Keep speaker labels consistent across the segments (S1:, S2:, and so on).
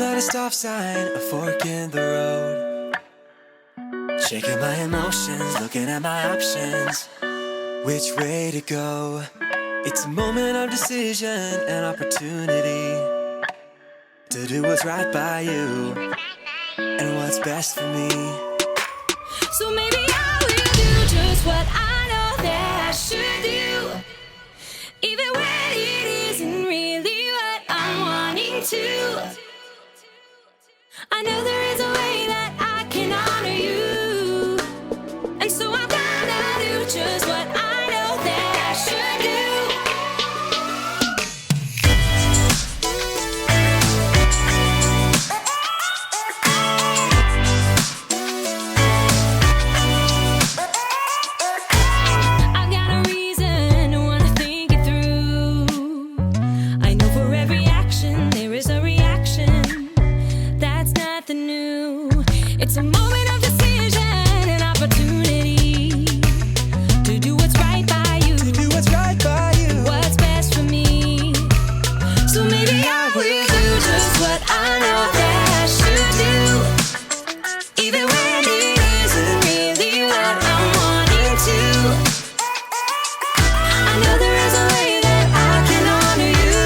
S1: at a stop sign, a fork in the road. Shaking my emotions, looking at my options. Which way to go? It's a moment of decision and opportunity to do what's right by you and what's best for me.
S2: So maybe I will do just what I know that I should do, even when it isn't really what I'm wanting to. I know there is a way that I can honor you, and so I'm gonna do just what I know that I should do. I've got a reason to wanna think it through. I know for every action there is a reaction. That's nothing new. It's a moment of decision and opportunity to do what's right by you,
S1: To do what's right by you.
S2: what's best for me. So maybe I will do just what I know that I should do, even when it isn't really what I'm wanting to. I know there is a way that I can honor you,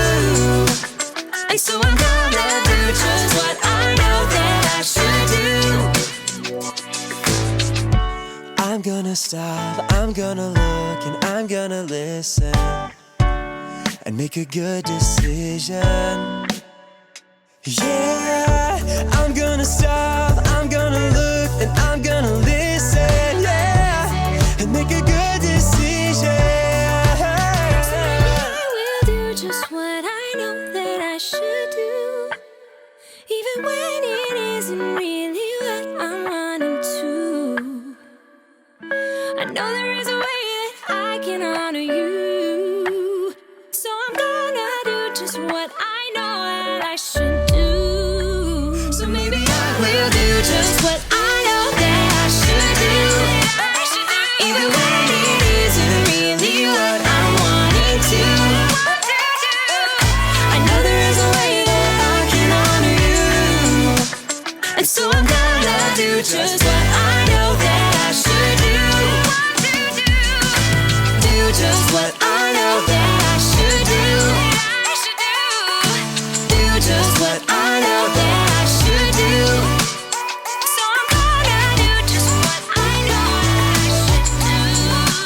S2: and so I'm gonna do just what I know that I should do.
S1: I'm gonna stop, I'm gonna look, and I'm gonna listen and make a good decision. Yeah, I'm gonna stop, I'm gonna look, and I'm gonna listen, yeah, and make a good decision.
S2: I will do just what I know that I should do, even when it isn't really what I'm wanting to. I know there is a way that I can honor you, so I'm gonna do just what I know that I should do. So maybe I will do just what I know that I should do, even when it isn't really what I'm wanting to. I know there is a way that I can honor you, and so I'm gonna do just what I know that I should do. Do just what I know that I should do. Do just what I know that I should do. So I'm gonna do just what I know that I should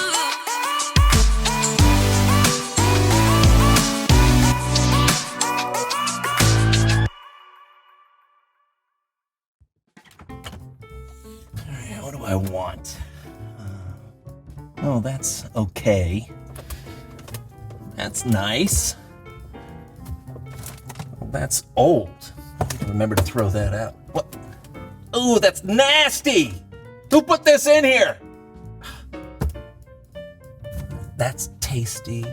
S3: All right, what do I want? Oh, that's okay. That's nice. Well, that's old. I need to remember to throw that out. What? Ooh, that's nasty! Who put this in here? That's tasty.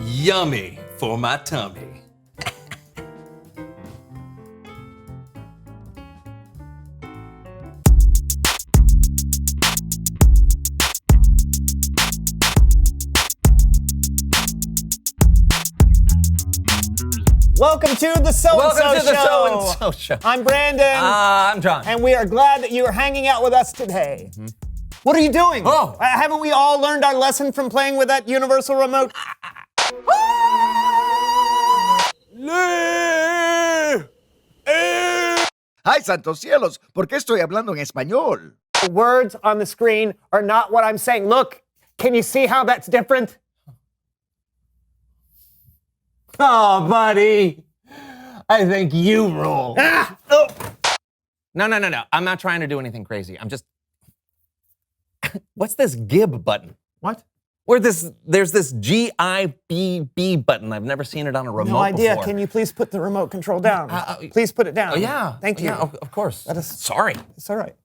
S3: Yummy for my tummy.
S4: Welcome to the
S3: Welcome to the
S4: Show.
S3: So-and-so Show.
S4: I'm Brandon,
S3: I'm John.
S4: and we are glad that you are hanging out with us today. What are you doing?
S3: Oh.
S4: Haven't we all learned our lesson from playing with that universal remote?
S5: ¡Ay, santos cielos! ¿Por qué estoy hablando en español?
S4: The words on the screen are not what I'm saying. Look, can you see how that's different? Oh, buddy. I think you rule.
S3: No. I'm not trying to do anything crazy. I'm just. What's this GIB button?
S4: What?
S3: There's this GIBB button. I've never seen it on a remote
S4: No idea.
S3: before.
S4: Can you please put the remote control down? Please put it down.
S3: Oh, yeah.
S4: Thank you.
S3: Yeah, of course.
S4: That is-
S3: Sorry.
S4: It's all right.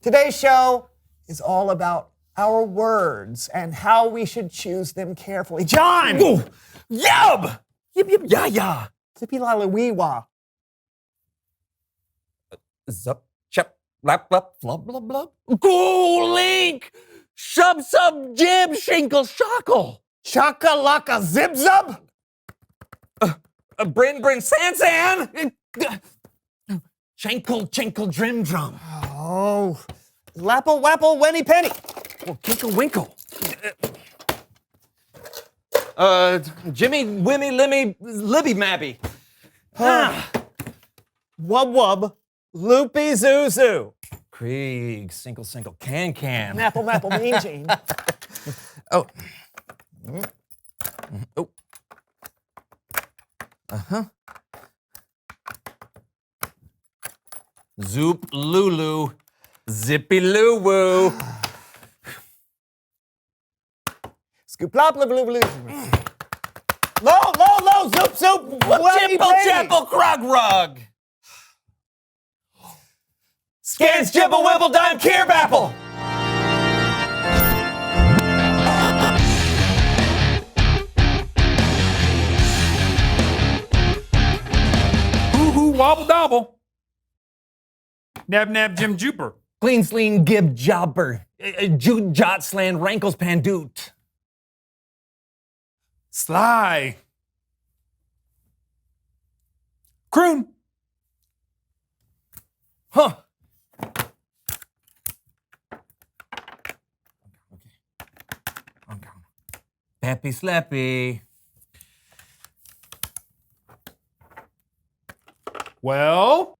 S4: Today's show is all about our words and how we should choose them carefully. John!
S3: Ooh, yub! Yip, yip, ya, ya.
S4: Zippy lala wee wah.
S3: Zup, chup, lap, lap, flub, blub, blub. Go, Link! Shub, sub, jib, shinkle, shockle.
S4: Chaka laka zip zub?
S3: Bryn, San. Chankle, Drim Drum.
S4: Oh, Lapple, Wapple, Wenny Penny.
S3: Well, Kinkle Winkle. Jimmy, Wimmy, Limmy, Libby Mabby.
S4: Wub Wub, Loopy Zoo Zoo.
S3: Krieg, Sinkle, Can.
S4: Apple, Mapple, Mean Gene.
S3: Oh. Oh. Uh-huh. Zoop Lulu, Zippy Loo Woo.
S4: Scoop, Plop, Blue, Blue. Low, Zoop, Wenny
S3: Chipple,
S4: Penny.
S3: Chapel, Krug Rug.
S4: Scans, Jibble, Wibble, Dime, Keerbapple.
S6: Hoo-hoo, wobble-dobble. Nab, Jim Jooper.
S3: Clean, Sleen, Gib, Jobber. Jude, Jot, Slan, Rankles, Pandoot.
S6: Sly. Croon.
S3: Huh. Okay. Peppy Slappy.
S6: Well,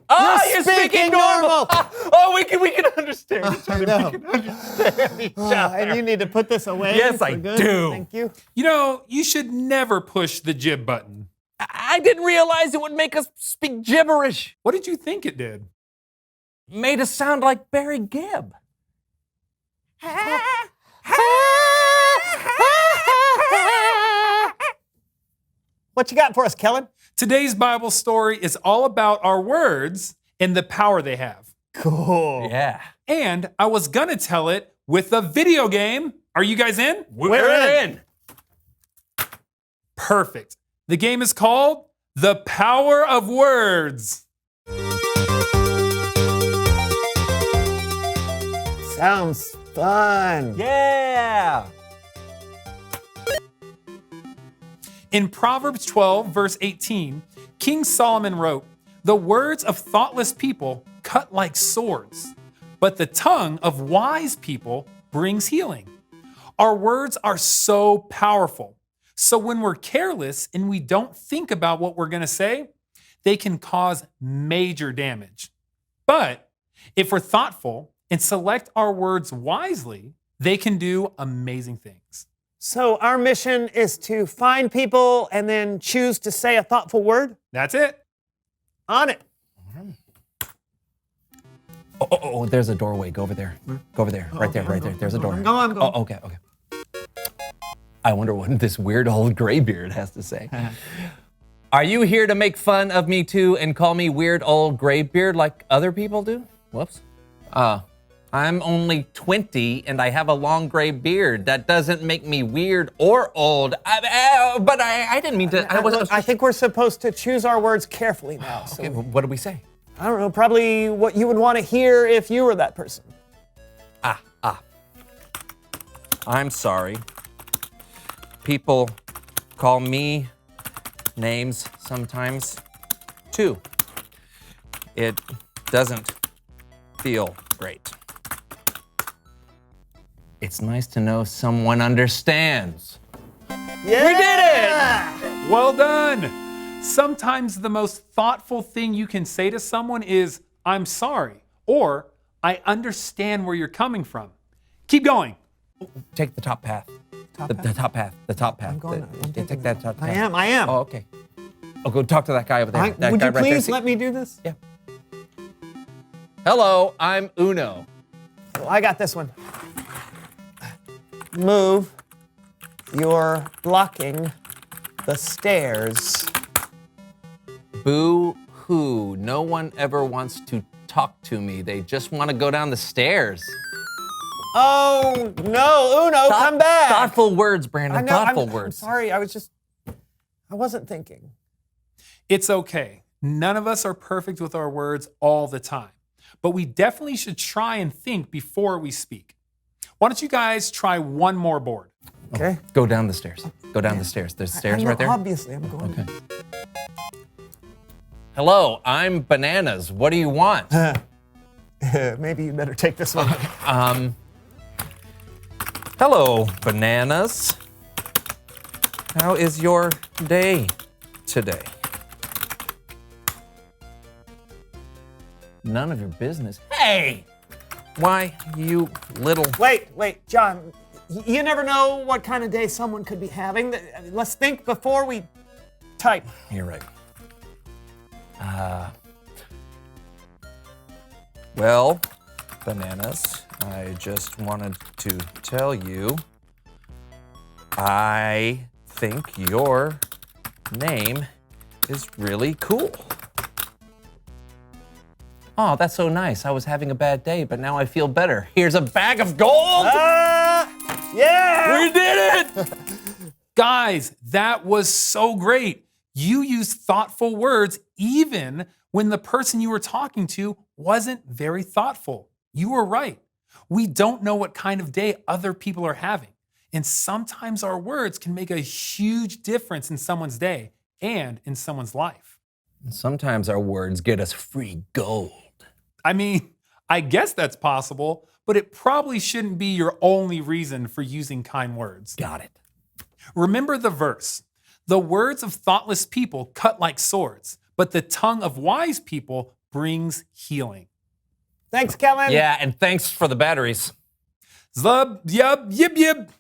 S4: You're speaking normal.
S3: Oh, we can understand each other.
S4: know.
S3: We can understand each other.
S4: And you need to put this away.
S3: Yes,
S4: for
S3: I
S4: good.
S3: do.
S4: Thank you.
S6: you know, you should never push the jib button.
S3: I didn't realize it would make us speak gibberish.
S6: What did you think it did?
S3: Made us sound like Barry Gibb.
S4: What you got for us, Kellen?
S6: Today's Bible story is all about our words and the power they have.
S4: Cool.
S3: Yeah.
S6: And I was gonna tell it with a video game. Are you guys in?
S3: We're in.
S6: Perfect. The game is called The Power of Words.
S4: Sounds fun.
S3: Yeah.
S6: In Proverbs 12, verse 18, King Solomon wrote, "The words of thoughtless people cut like swords, but the tongue of wise people brings healing." Our words are so powerful. So when we're careless and we don't think about what we're going to say, they can cause major damage. But if we're thoughtful and select our words wisely, they can do amazing things.
S4: So our mission is to find people and then choose to say a thoughtful word?
S6: That's it.
S4: On it.
S3: Oh, there's a doorway. Go over there. Go over there. Right there. There's a door.
S4: I'm going.
S3: Oh, okay. I wonder what this weird old graybeard has to say. Are you here to make fun of me too and call me weird old graybeard like other people do? Whoops. I'm only 20 and I have a long gray beard. That doesn't make me weird or old. But I didn't mean to.
S4: I think we're supposed to choose our words carefully now. So
S3: Okay, what did we say?
S4: I don't know, probably what you would want to hear if you were that person.
S3: I'm sorry. People call me names sometimes too. It doesn't feel great. It's nice to know someone understands.
S4: Yeah!
S3: We did it!
S6: Well done. Sometimes the most thoughtful thing you can say to someone is, "I'm sorry," or "I understand where you're coming from." Keep going.
S3: Take the top path. The top path.
S4: I'm
S3: Take that top path.
S4: I am.
S3: Oh, okay. Oh, go talk to that guy over there. That
S4: Would
S3: guy
S4: you
S3: right there.
S4: please
S3: See-
S4: let me do this?
S3: Yeah. Hello, I'm Uno.
S4: Well, I got this one. Move. You're blocking the stairs.
S3: Boo hoo. No one ever wants to talk to me. They just want to go down the stairs.
S4: Oh, no, Uno, come back.
S3: Thoughtful words, Brandon.
S4: I know,
S3: Thoughtful
S4: I'm
S3: words.
S4: sorry, I wasn't thinking.
S6: It's okay. None of us are perfect with our words all the time, but we definitely should try and think before we speak. Why don't you guys try one more board?
S4: Okay.
S3: Go down the stairs. Go down the stairs. There's stairs
S4: I know,
S3: right there.
S4: Obviously, I'm going.
S3: Okay. Hello, I'm Bananas. What do you want?
S4: Maybe you better take this one.
S3: Hello, Bananas. How is your day today? None of your business. Hey! Why, you little...
S4: Wait, John. You never know what kind of day someone could be having. Let's think before we type.
S3: You're right. Well, Bananas, I just wanted to tell you, I think your name is really cool. Oh, that's so nice. I was having a bad day, but now I feel better. Here's a bag of gold.
S4: Yeah!
S3: We did it!
S6: Guys, that was so great. You used thoughtful words even when the person you were talking to wasn't very thoughtful. You were right. We don't know what kind of day other people are having. And sometimes our words can make a huge difference in someone's day and in someone's life.
S3: Sometimes our words get us free gold.
S6: I mean, I guess that's possible, but it probably shouldn't be your only reason for using kind words.
S3: Got it.
S6: Remember the verse. The words of thoughtless people cut like swords, but the tongue of wise people brings healing.
S4: Thanks, Kellen.
S3: Yeah, and thanks for the batteries.
S6: Zub, yub, yib, yib.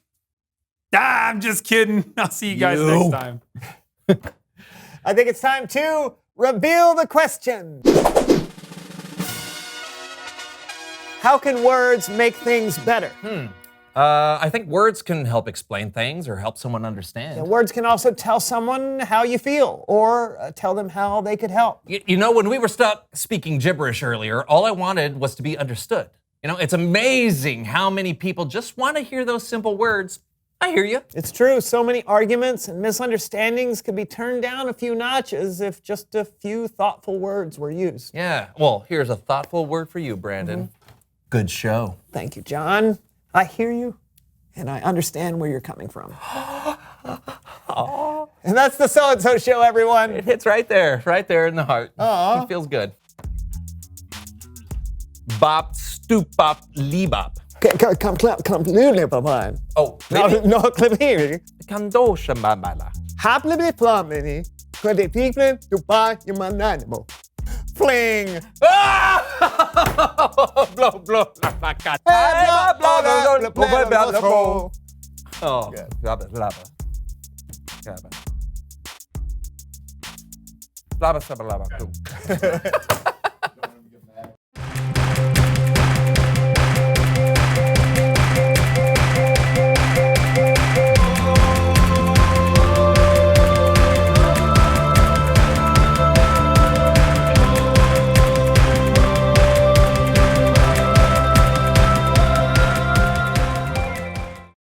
S6: I'm just kidding. I'll see you guys next time.
S4: I think it's time to reveal the question. How can words make things better?
S3: I think words can help explain things or help someone understand.
S4: And words can also tell someone how you feel or tell them how they could help.
S3: You know, when we were stuck speaking gibberish earlier, all I wanted was to be understood. You know, it's amazing how many people just want to hear those simple words. I hear you.
S4: It's true. So many arguments and misunderstandings could be turned down a few notches if just a few thoughtful words were used.
S3: Yeah, well, here's a thoughtful word for you, Brandon. Good show.
S4: Thank you, John. I hear you, and I understand where you're coming from. And that's the So-and-So Show, everyone.
S3: It hits right there in the heart. It feels good. Bop, stoop, bop, leebop.
S4: Come, Lily,
S3: Oh,
S4: no, clip here.
S3: Kandosha babala.
S4: Happily plumbing, could the people to buy your man animal. Fling.
S3: Blow, blow, la, la, cat. Oh, blabba, blabba. Blabba, blabba, blabba, blabba.